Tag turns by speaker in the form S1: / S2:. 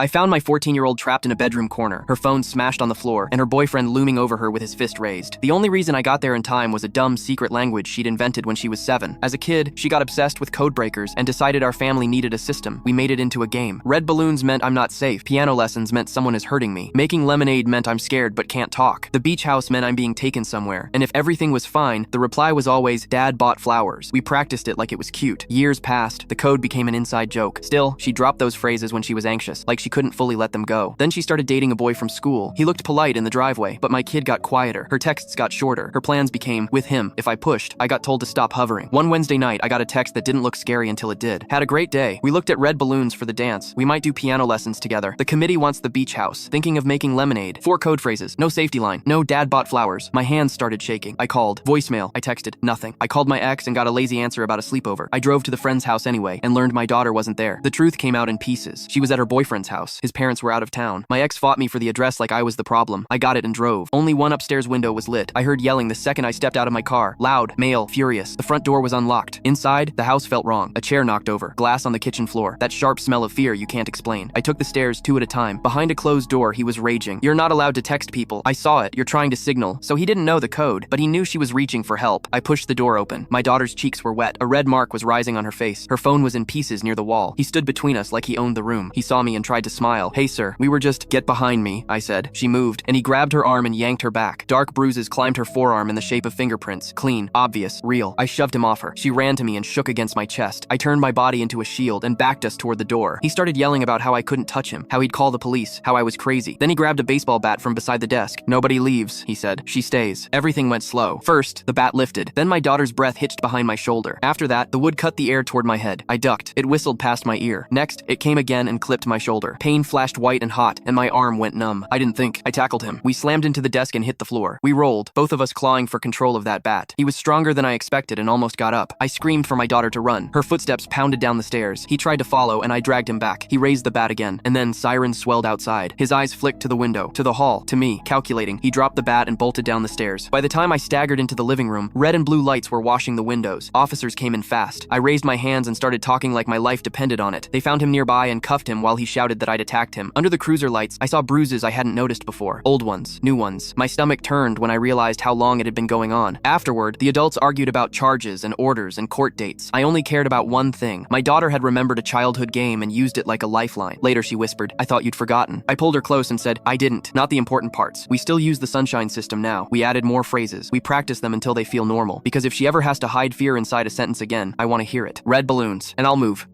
S1: I found my 14-year-old trapped in a bedroom corner, her phone smashed on the floor, and her boyfriend looming over her with his fist raised. The only reason I got there in time was a dumb secret language she'd invented when she was 7. As a kid, she got obsessed with code breakers and decided our family needed a system. We made it into a game. Red balloons meant I'm not safe. Piano lessons meant someone is hurting me. Making lemonade meant I'm scared but can't talk. The beach house meant I'm being taken somewhere. And if everything was fine, the reply was always, "Dad bought flowers." We practiced it like it was cute. Years passed. The code became an inside joke. Still, she dropped those phrases when she was anxious, like she couldn't fully let them go. Then she started dating a boy from school. He looked polite in the driveway, but my kid got quieter. Her texts got shorter. Her plans became, with him. If I pushed, I got told to stop hovering. One Wednesday night, I got a text that didn't look scary until it did. Had a great day. We looked at red balloons for the dance. We might do piano lessons together. The committee wants the beach house. Thinking of making lemonade. 4 code phrases. No safety line. No dad bought flowers. My hands started shaking. I called. Voicemail. I texted. Nothing. I called my ex and got a lazy answer about a sleepover. I drove to the friend's house anyway and learned my daughter wasn't there. The truth came out in pieces. She was at her boyfriend's house. His parents were out of town. My ex fought me for the address like I was the problem. I got it and drove. Only one upstairs window was lit. I heard yelling the second I stepped out of my car. Loud, male, furious. The front door was unlocked. Inside, the house felt wrong. A chair knocked over. Glass on the kitchen floor. That sharp smell of fear you can't explain. I took the stairs 2 at a time. Behind a closed door, he was raging. "You're not allowed to text people. I saw it. You're trying to signal." So he didn't know the code, but he knew she was reaching for help. I pushed the door open. My daughter's cheeks were wet. A red mark was rising on her face. Her phone was in pieces near the wall. He stood between us like he owned the room. He saw me and tried to smile. "Hey, sir. We were just—" "Get behind me," I said. She moved, and he grabbed her arm and yanked her back. Dark bruises climbed her forearm in the shape of fingerprints. Clean, obvious, real. I shoved him off her. She ran to me and shook against my chest. I turned my body into a shield and backed us toward the door. He started yelling about how I couldn't touch him, how he'd call the police, how I was crazy. Then he grabbed a baseball bat from beside the desk. "Nobody leaves," he said. "She stays." Everything went slow. First, the bat lifted. Then my daughter's breath hitched behind my shoulder. After that, the wood cut the air toward my head. I ducked. It whistled past my ear. Next, it came again and clipped my shoulder. Pain flashed white and hot, and my arm went numb. I didn't think. I tackled him. We slammed into the desk and hit the floor. We rolled, both of us clawing for control of that bat. He was stronger than I expected and almost got up. I screamed for my daughter to run. Her footsteps pounded down the stairs. He tried to follow, and I dragged him back. He raised the bat again, and then sirens swelled outside. His eyes flicked to the window, to the hall, to me. Calculating, he dropped the bat and bolted down the stairs. By the time I staggered into the living room, red and blue lights were washing the windows. Officers came in fast. I raised my hands and started talking like my life depended on it. They found him nearby and cuffed him while he shouted that I'd attacked him. Under the cruiser lights, I saw bruises I hadn't noticed before. Old ones, new ones. My stomach turned when I realized how long it had been going on. Afterward, the adults argued about charges and orders and court dates. I only cared about one thing. My daughter had remembered a childhood game and used it like a lifeline. Later, she whispered, "I thought you'd forgotten." I pulled her close and said, "I didn't. Not the important parts. We still use the sunshine system now. We added more phrases. We practice them until they feel normal. Because if she ever has to hide fear inside a sentence again, I want to hear it. Red balloons, and I'll move."